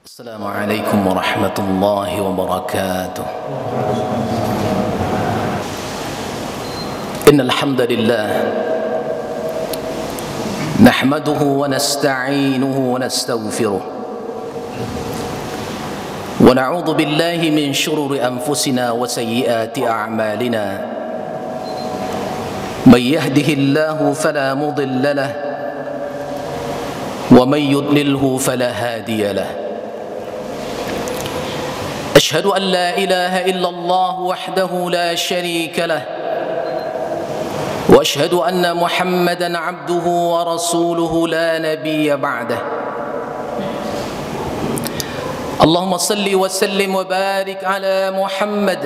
Assalamualaikum warahmatullahi wabarakatuh. Innal hamdalillah nahmaduhu wa nasta'inuhu wa nastaghfiruh wa na'udzu billahi min shururi anfusina wa sayyiati a'malina. May yahdihillahu fala mudilla lahu wa may yudlilhu fala hadiya lahu. أشهد أن لا إله إلا الله وحده لا شريك له وأشهد أن محمدًا عبده ورسوله لا نبي بعده. اللهم صل وسلم وبارك على محمد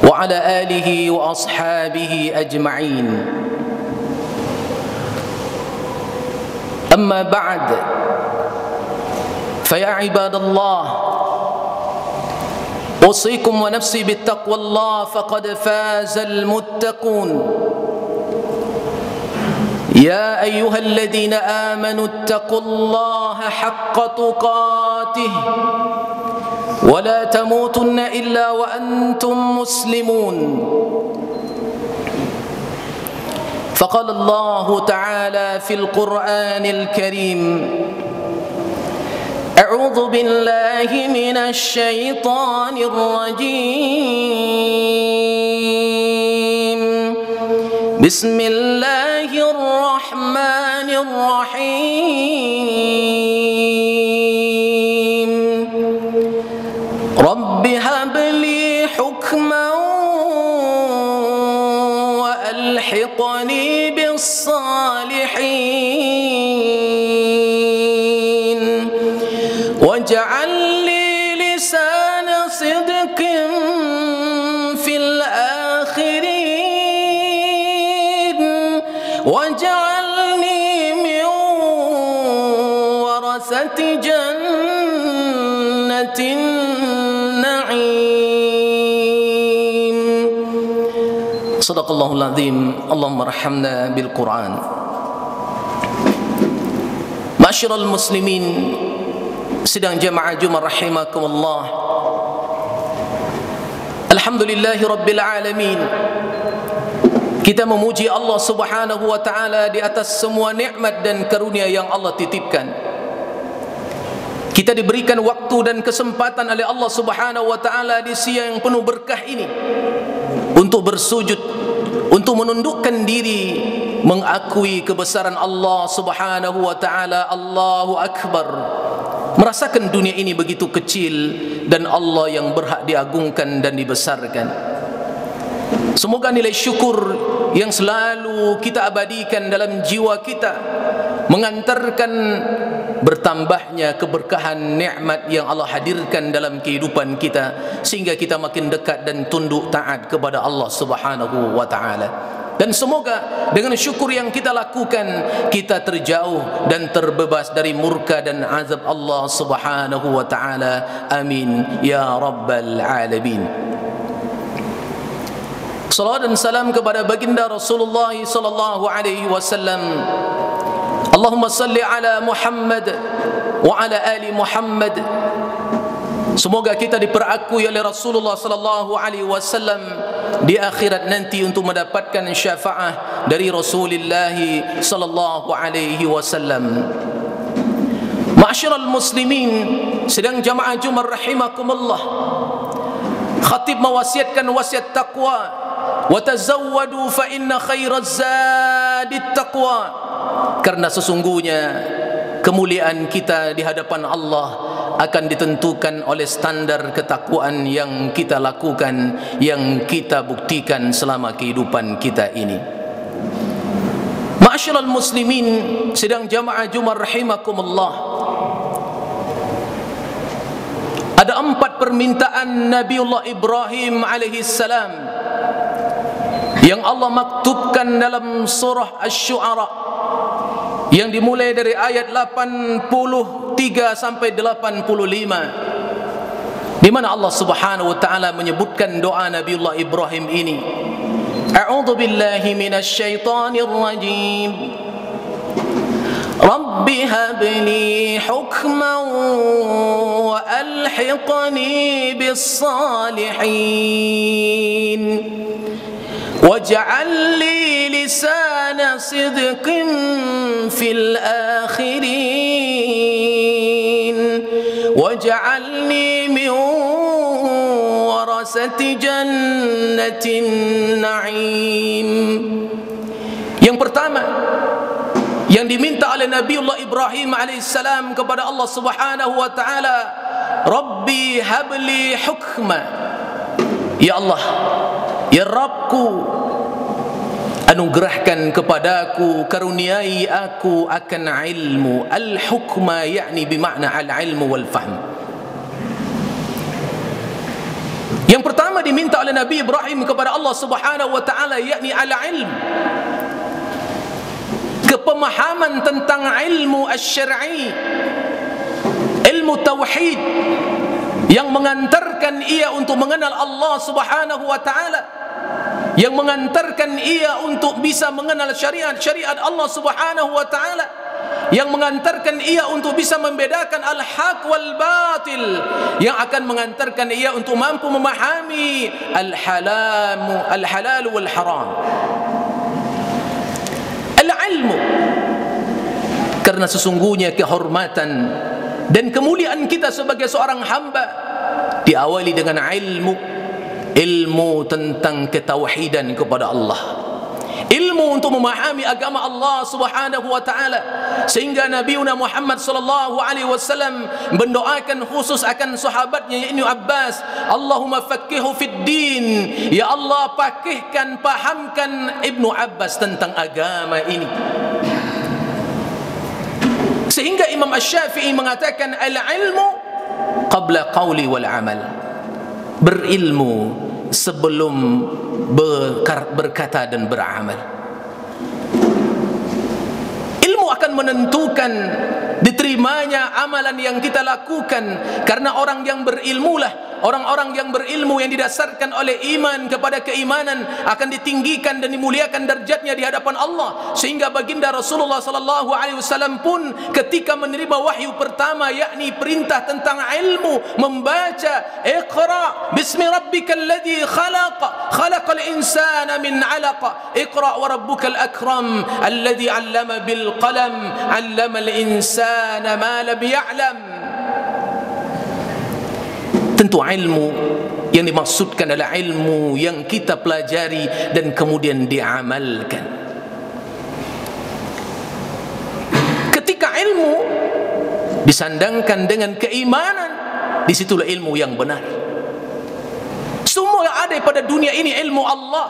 وعلى آله وأصحابه أجمعين. أما بعد، فيا عباد الله، أوصيكم ونفسي بالتقوى الله فقد فاز المتقون. يا أيها الذين آمنوا اتقوا الله حق تقاته ولا تموتن إلا وأنتم مسلمون. فقال الله تعالى في القرآن الكريم: أعوذ بالله من الشيطان الرجيم. بسم الله الرحمن الرحيم. رب هب لي حكما وألحقني بالصالحين واجعل لي لسان صدق في الآخرين واجعلني من ورثة جنة النعيم. صدق الله العظيم. اللهم ارحمنا بالقرآن. Ma'asyiral muslimin, sidang jamaah Jumat rahimakumullah. Alhamdulillahi rabbil alamin. Kita memuji Allah Subhanahu wa taala di atas semua nikmat dan karunia yang Allah titipkan. Kita diberikan waktu dan kesempatan oleh Allah Subhanahu wa taala di siang yang penuh berkah ini untuk bersujud, untuk menundukkan diri, mengakui kebesaran Allah Subhanahu wa taala. Allahu akbar. Merasakan dunia ini begitu kecil dan Allah yang berhak diagungkan dan dibesarkan. Semoga nilai syukur yang selalu kita abadikan dalam jiwa kita mengantarkan bertambahnya keberkahan nikmat yang Allah hadirkan dalam kehidupan kita, sehingga kita makin dekat dan tunduk taat kepada Allah Subhanahu wa taala. Dan semoga dengan syukur yang kita lakukan, kita terjauh dan terbebas dari murka dan azab Allah Subhanahu wa taala. Amin ya rabbal alamin. Salawat dan salam kepada baginda Rasulullah sallallahu alaihi wasallam. Allahumma salli ala Muhammad wa ala ali Muhammad. Semoga kita diperakui oleh Rasulullah sallallahu alaihi wasallam di akhirat nanti untuk mendapatkan syafaat dari Rasulullah sallallahu alaihi wasallam. Ma'asyiral muslimin, sedang jamaah Jumat rahimakumullah. Khatib mewasiatkan wasiat taqwa, wa tazawwadu fa inna khairaz zadit taqwa. Karena sesungguhnya kemuliaan kita di hadapan Allah akan ditentukan oleh standar ketakwaan yang kita lakukan, yang kita buktikan selama kehidupan kita ini. Ma'asyiral muslimin, sedang jamaah Jumat rahimakumullah. Ada 4 permintaan Nabiullah Ibrahim alaihi salam yang Allah maktubkan dalam surah Asy-Syu'ara, yang dimulai dari ayat 83 sampai 85, di mana Allah Subhanahu wa taala menyebutkan doa Nabiullah Ibrahim ini. A'udzu billahi minasy syaithanir rajim. Rabbi هب لي حكما وألحقني بالصالحين واجعل لي لسان صدق في الآخرين واجعلني من ورثة جنة النعيم. Yang pertama yang diminta oleh Nabiullah Ibrahim alaihissalam kepada Allah Subhanahu wa taala, Rabbi habli hukma, ya Allah, ya Rabbku, anugerahkan kepadaku, karuniai aku akan ilmu. Al-hukma yakni bimakna al-ilmu wal-fahm. Yang pertama diminta oleh Nabi Ibrahim kepada Allah Subhanahu wa taala yakni al-ilm, kepemahaman tentang ilmu asy-syar'i, ilmu tauhid yang mengantarkan ia untuk mengenal Allah Subhanahu wa taala, yang mengantarkan ia untuk bisa mengenal syariat Allah Subhanahu wa taala, yang mengantarkan ia untuk bisa membedakan al-haq wal batil, yang akan mengantarkan ia untuk mampu memahami al-halal wal haram. Al-ilmu, karena sesungguhnya kehormatan dan kemuliaan kita sebagai seorang hamba diawali dengan ilmu, ilmu tentang ketauhidan kepada Allah, ilmu untuk memahami agama Allah Subhanahu wa taala, sehingga Nabi Muhammad sallallahu alaihi wasallam mendoakan khusus akan sahabatnya Ibnu Abbas, Allahumma faqqihhu fid din, ya Allah pakihkan, pahamkan Ibnu Abbas tentang agama ini. Sehingga Imam Asy-Syafi'i mengatakan al-ilmu qabla qawli wal amal, berilmu sebelum berkata dan beramal. Ilmu akan menentukan diterimanya amalan yang kita lakukan, karena orang yang berilmulah, orang-orang yang berilmu yang didasarkan oleh iman kepada keimanan akan ditinggikan dan dimuliakan derajatnya di hadapan Allah. Sehingga baginda Rasulullah sallallahu alaihi wasallam pun ketika menerima wahyu pertama yakni perintah tentang ilmu, membaca Iqra bismi rabbikal ladzi khalaq khalaqal insana min 'alaq Iqra wa rabbukal akram alladzi 'allama bil qalam 'allamal insana ma lam ya'lam. Tentu ilmu yang dimaksudkan adalah ilmu yang kita pelajari dan kemudian diamalkan. Ketika ilmu disandangkan dengan keimanan, disitulah ilmu yang benar. Semua yang ada pada dunia ini ilmu Allah.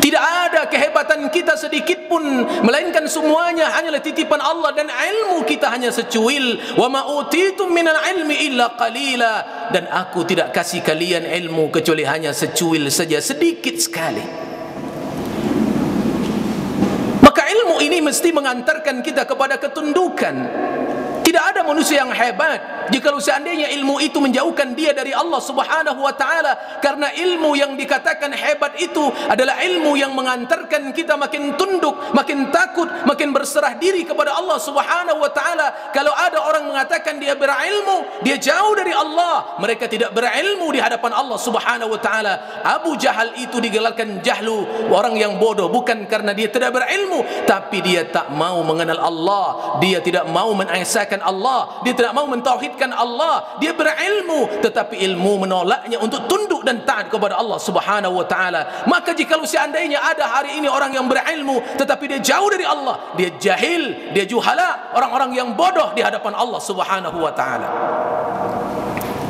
Tidak ada kehebatan kita sedikit pun, melainkan semuanya hanyalah titipan Allah, dan ilmu kita hanya secuil. Wa ma utitum minal ilmi illa qalila, dan aku tidak kasih kalian ilmu kecuali hanya secuil saja, sedikit sekali. Maka ilmu ini mesti mengantarkan kita kepada ketundukan. Tidak ada manusia yang hebat jikalau seandainya ilmu itu menjauhkan dia dari Allah Subhanahu wa taala, karena ilmu yang dikatakan hebat itu adalah ilmu yang mengantarkan kita makin tunduk, makin takut, makin berserah diri kepada Allah Subhanahu wa taala. Kalau ada orang mengatakan dia berilmu, dia jauh dari Allah, mereka tidak berilmu di hadapan Allah Subhanahu wa taala. Abu Jahal itu digelarkan jahlu, orang yang bodoh, bukan karena dia tidak berilmu, tapi dia tak mau mengenal Allah, dia tidak mau mengesahkan Allah, dia tidak mau mentauhidkan Allah. Dia berilmu tetapi ilmu menolaknya untuk tunduk dan taat kepada Allah Subhanahu wa taala. Maka jikalau seandainya ada hari ini orang yang berilmu tetapi dia jauh dari Allah, dia jahil, dia juhala, orang-orang yang bodoh di hadapan Allah Subhanahu wa taala.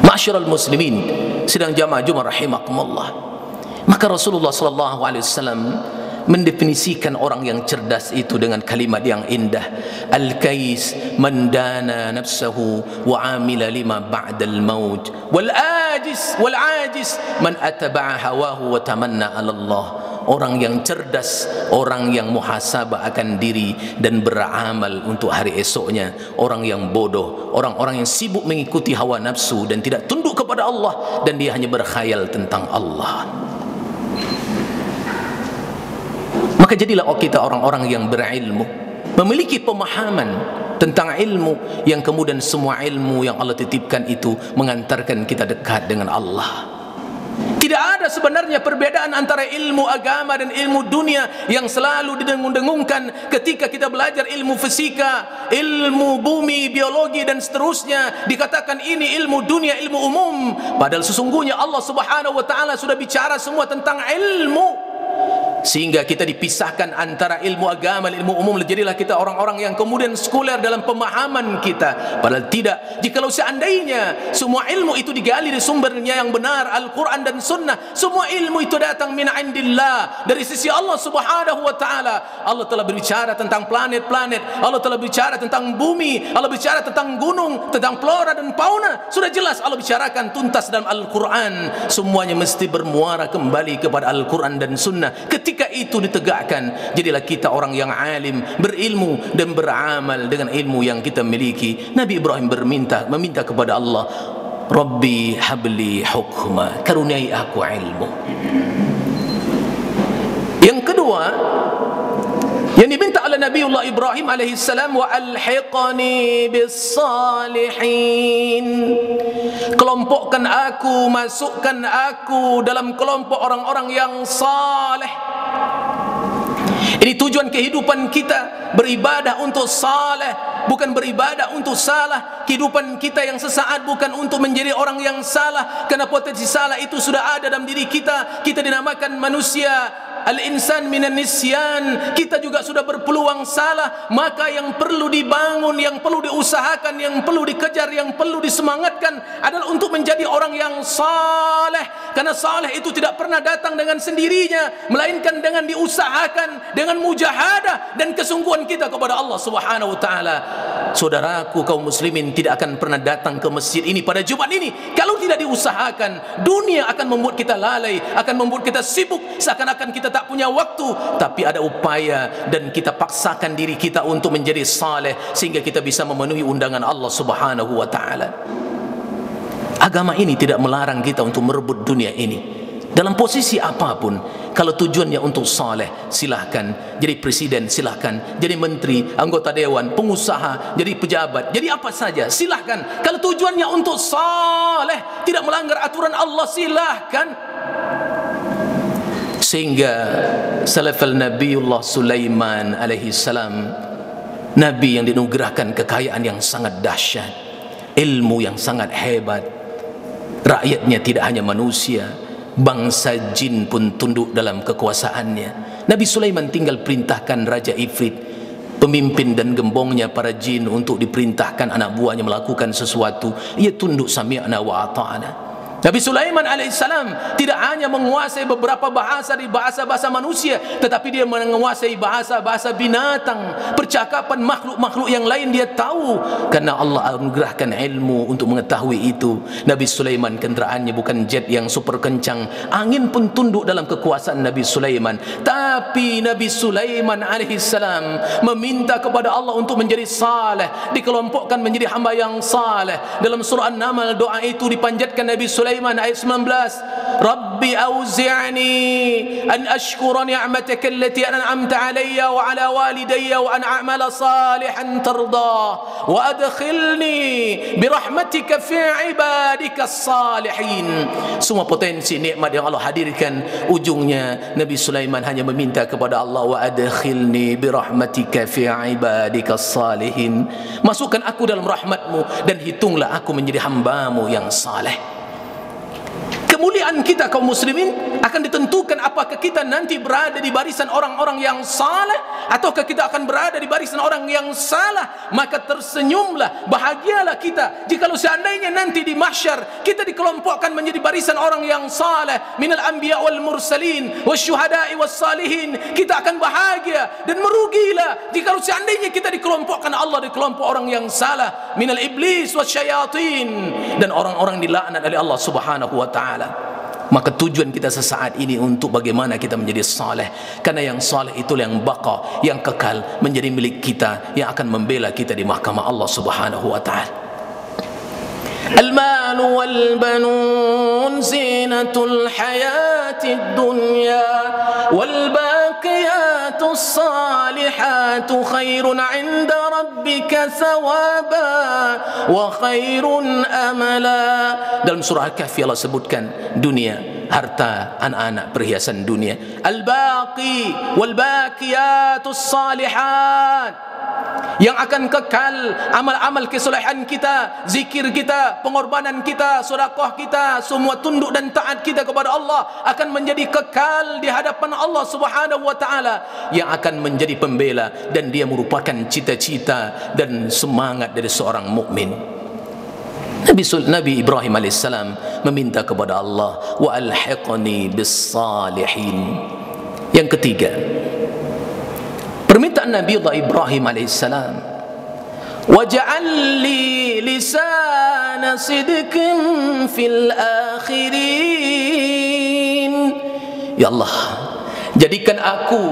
Ma'syiral muslimin, sidang jamaah Jumat rahimakumullah. Maka Rasulullah sallallahu alaihi wasallam mendefinisikan orang yang cerdas itu dengan kalimat yang indah, al-kais man dana nafsahu wa amila lima ba'dal maut, wal ajis man ataba'a hawahu wa tamanna 'ala Allah. Orang yang cerdas, orang yang muhasabah akan diri dan beramal untuk hari esoknya. Orang yang bodoh, orang-orang yang sibuk mengikuti hawa nafsu dan tidak tunduk kepada Allah, dan dia hanya berkhayal tentang Allah. Maka jadilah kita orang-orang yang berilmu. memiliki pemahaman tentang ilmu, yang kemudian semua ilmu yang Allah titipkan itu mengantarkan kita dekat dengan Allah. Tidak ada sebenarnya perbedaan antara ilmu agama dan ilmu dunia yang selalu didengung-dengungkan ketika kita belajar ilmu fisika, ilmu bumi, biologi dan seterusnya. Dikatakan ini ilmu dunia, ilmu umum. Padahal sesungguhnya Allah Subhanahu wa taala sudah bicara semua tentang ilmu, sehingga kita dipisahkan antara ilmu agama dan ilmu umum. Jadilah kita orang-orang yang kemudian sekuler dalam pemahaman kita. Padahal tidak. Jikalau seandainya semua ilmu itu digali dari sumbernya yang benar, Al-Quran dan Sunnah, semua ilmu itu datang min indillah, dari sisi Allah Subhanahu wa ta'ala. Allah telah berbicara tentang planet-planet, Allah telah berbicara tentang bumi, Allah bicara tentang gunung, tentang flora dan fauna. Sudah jelas Allah bicarakan tuntas dalam Al-Quran. Semuanya mesti bermuara kembali kepada Al-Quran dan Sunnah. Ketika itu ditegakkan, jadilah kita orang yang alim, berilmu dan beramal dengan ilmu yang kita miliki. Nabi Ibrahim meminta kepada Allah, Rabbi habli hukma, karuniai aku ilmu. Yang kedua yang diminta oleh Nabiullah Ibrahim alaihissalam, wa alhiqani bis salihin, kelompokkan aku, masukkan aku dalam kelompok orang-orang yang saleh. Ini tujuan kehidupan kita, beribadah untuk saleh, bukan beribadah untuk salah. Kehidupan kita yang sesaat bukan untuk menjadi orang yang salah, karena potensi salah itu sudah ada dalam diri kita. Kita dinamakan manusia al-insan minan nisyan. Kita juga sudah berpeluang salah. Maka yang perlu dibangun, yang perlu diusahakan, yang perlu dikejar, yang perlu disemangatkan adalah untuk menjadi orang yang saleh. Karena saleh itu tidak pernah datang dengan sendirinya, melainkan dengan diusahakan, dengan mujahadah dan kesungguhan kita kepada Allah Subhanahu wa taala. Saudaraku kaum muslimin, tidak akan pernah datang ke masjid ini pada Jumat ini kalau tidak diusahakan. Dunia akan membuat kita lalai, akan membuat kita sibuk, seakan-akan kita tak punya waktu. Tapi ada upaya dan kita paksakan diri kita untuk menjadi saleh, sehingga kita bisa memenuhi undangan Allah Subhanahu wa taala. Agama ini tidak melarang kita untuk merebut dunia ini dalam posisi apapun. Kalau tujuannya untuk saleh, silahkan. Jadi presiden, silahkan. Jadi menteri, anggota dewan, pengusaha, jadi pejabat, jadi apa saja, silahkan. Kalau tujuannya untuk saleh, tidak melanggar aturan Allah, silahkan. Sehingga salafal Nabiullah Sulaiman alaihi salam, Nabi yang dianugerahkan kekayaan yang sangat dahsyat, ilmu yang sangat hebat. Rakyatnya tidak hanya manusia, bangsa jin pun tunduk dalam kekuasaannya. Nabi Sulaiman tinggal perintahkan Raja Ifrit, pemimpin dan gembongnya para jin, untuk diperintahkan anak buahnya melakukan sesuatu, ia tunduk, sami'na wa ata'na. Nabi Sulaiman alaihissalam tidak hanya menguasai beberapa bahasa di bahasa-bahasa manusia, tetapi dia menguasai bahasa-bahasa binatang, percakapan makhluk-makhluk yang lain dia tahu, karena Allah anugerahkan ilmu untuk mengetahui itu. Nabi Sulaiman kendaraannya bukan jet yang super kencang, angin pun tunduk dalam kekuasaan Nabi Sulaiman. Tapi Nabi Sulaiman alaihissalam meminta kepada Allah untuk menjadi saleh, dikelompokkan menjadi hamba yang saleh. Dalam surah An-Naml doa itu dipanjatkan Nabi Sulaiman ayat 19, Rabbi auzi'ni an ashkura ni'mataka allati an'amta alayya wa ala walidayya wa an a'mala salihan tardah wa adkhilni birahmatika fi ibadika salihin. Semua potensi nikmat yang Allah hadirkan, ujungnya Nabi Sulaiman hanya meminta kepada Allah, wa adkhilni birahmatika fi ibadika salihin, masukkan aku dalam rahmatmu dan hitunglah aku menjadi hambamu yang saleh. Kemuliaan kita kaum muslimin akan ditentukan apakah kita nanti berada di barisan orang-orang yang saleh ataukah kita akan berada di barisan orang yang salah. Maka tersenyumlah, bahagialah kita jikalau seandainya nanti di mahsyar kita dikelompokkan menjadi barisan orang yang saleh, minal anbiya wal mursalin wasyuhada'i was salihin. Kita akan bahagia, dan merugilah jikalau seandainya kita dikelompokkan Allah di kelompok orang yang salah, minal iblis wasyayatin, dan orang-orang dilaknat oleh Allah Subhanahu wa taala. Maka tujuan kita sesaat ini untuk bagaimana kita menjadi saleh, karena yang saleh itulah yang baqa, yang kekal, menjadi milik kita, yang akan membela kita di mahkamah Allah Subhanahu wa taala. Al-mal wal banun zinatul hayatid dunya wal baqiyatu الصالحات خير عند ربك ثوابا وخير أملا. Dalam surah Al-Kahfi Allah sebutkan dunia, harta, anak-anak, perhiasan dunia. Al-baqi wal baqiyatus salihat, yang akan kekal amal-amal kesolehan kita, zikir kita, pengorbanan kita, sedekah kita, semua tunduk dan taat kita kepada Allah akan menjadi kekal di hadapan Allah Subhanahu wa taala, yang akan menjadi pembela, dan dia merupakan cita-cita dan semangat dari seorang mukmin. Nabi Ibrahim alaihissalam meminta kepada Allah, wa alhiqni bis salihin. Yang ketiga, permintaan Nabi Ibrahim alaihissalam, waj'al li lisana sidqin fil akhirin. Ya Allah, jadikan aku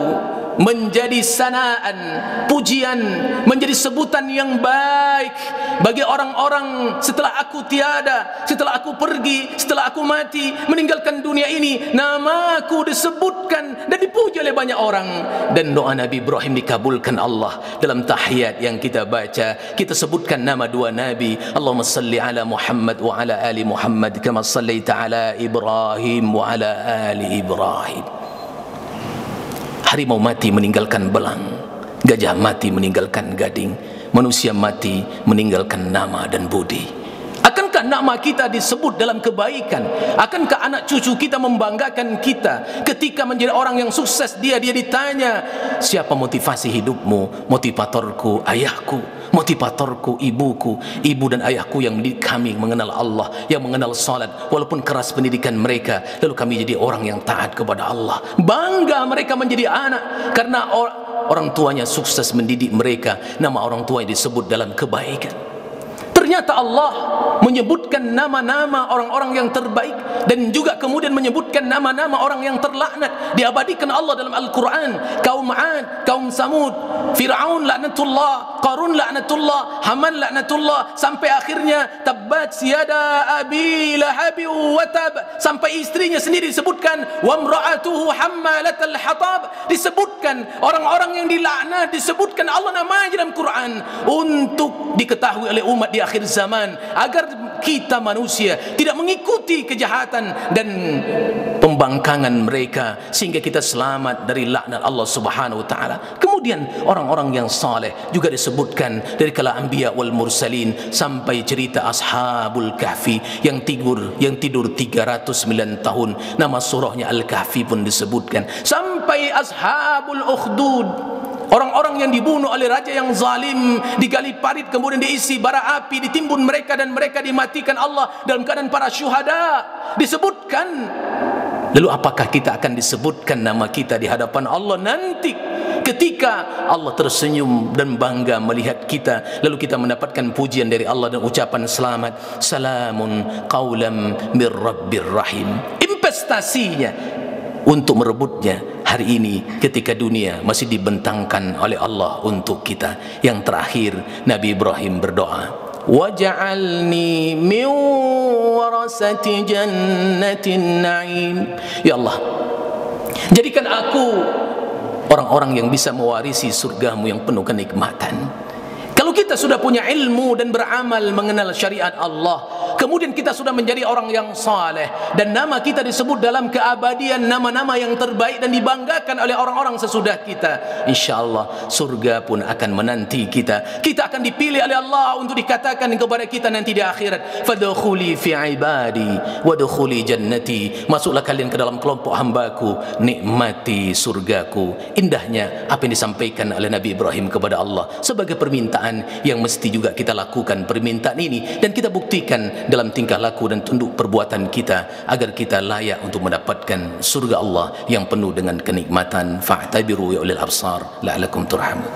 menjadi sanaan, pujian, menjadi sebutan yang baik bagi orang-orang setelah aku tiada, setelah aku pergi, setelah aku mati, meninggalkan dunia ini. Namaku disebutkan dan dipuji oleh banyak orang. Dan doa Nabi Ibrahim dikabulkan Allah. Dalam tahiyat yang kita baca, kita sebutkan nama dua Nabi. Allahumma salli ala Muhammad wa ala ali Muhammad kama sallaita ala Ibrahim wa ala ali Ibrahim. Harimau mati meninggalkan belang, gajah mati meninggalkan gading, manusia mati meninggalkan nama dan budi. Akankah nama kita disebut dalam kebaikan? Akankah anak cucu kita membanggakan kita ketika menjadi orang yang sukses? Dia ditanya, siapa motivasi hidupmu? Motivatorku ayahku, motivatorku ibuku. Ibu dan ayahku yang mendidik kami mengenal Allah, yang mengenal salat, walaupun keras pendidikan mereka, lalu kami jadi orang yang taat kepada Allah. Bangga mereka menjadi anak karena orang tuanya sukses mendidik mereka. Nama orang tua yang disebut dalam kebaikan. Ternyata Allah menyebutkan nama-nama orang-orang yang terbaik, dan juga kemudian menyebutkan nama-nama orang yang terlaknat. Diabadikan Allah dalam Al-Quran. Kaum 'Ad, kaum Samud, Fir'aun laknatullah, Qarun laknatullah, Haman laknatullah, sampai akhirnya tabbat siyada abi lahabi wa tab, sampai istrinya sendiri disebutkan, wa imra'atuhu hammalatal hatab. Disebutkan orang-orang yang dilaknat, disebutkan Allah namanya dalam Quran, untuk diketahui oleh umat di akhir zaman, agar kita manusia tidak mengikuti kejahatan dan pembangkangan mereka, sehingga kita selamat dari laknat Allah Subhanahu wa taala. Kemudian orang-orang yang saleh juga disebutkan dari kala anbiya wal mursalin, sampai cerita ashabul kahfi yang tidur 309 tahun, nama surahnya Al-Kahfi pun disebutkan, sampai ashabul ukhdud, orang-orang yang dibunuh oleh raja yang zalim, digali parit kemudian diisi bara api, ditimbun mereka dan mereka dimatikan Allah dalam keadaan para syuhada, disebutkan. Lalu apakah kita akan disebutkan nama kita di hadapan Allah nanti ketika Allah tersenyum dan bangga melihat kita, lalu kita mendapatkan pujian dari Allah dan ucapan selamat, salamun qaulam mir rabbir rahim. Investasinya untuk merebutnya hari ini ketika dunia masih dibentangkan oleh Allah untuk kita. Yang terakhir, Nabi Ibrahim berdoa, waj'alni min warasati jannatin na'im. Ya Allah, jadikan aku orang-orang yang bisa mewarisi surgamu yang penuh kenikmatan. Kalau kita sudah punya ilmu dan beramal mengenal syariat Allah, kemudian kita sudah menjadi orang yang saleh, dan nama kita disebut dalam keabadian, nama-nama yang terbaik dan dibanggakan oleh orang-orang sesudah kita, insyaallah surga pun akan menanti kita. Kita akan dipilih oleh Allah untuk dikatakan kepada kita nanti di akhirat, fadkhuli fi ibadi wadkhuli jannati, masuklah kalian ke dalam kelompok hambaku, nikmati surgaku. Indahnya apa yang disampaikan oleh Nabi Ibrahim kepada Allah sebagai permintaan yang mesti juga kita lakukan permintaan ini, dan kita buktikan dalam tingkah laku dan tunduk perbuatan kita, agar kita layak untuk mendapatkan surga Allah yang penuh dengan kenikmatan. Fa'tabiru ya ulil absar la'alakum turhamun.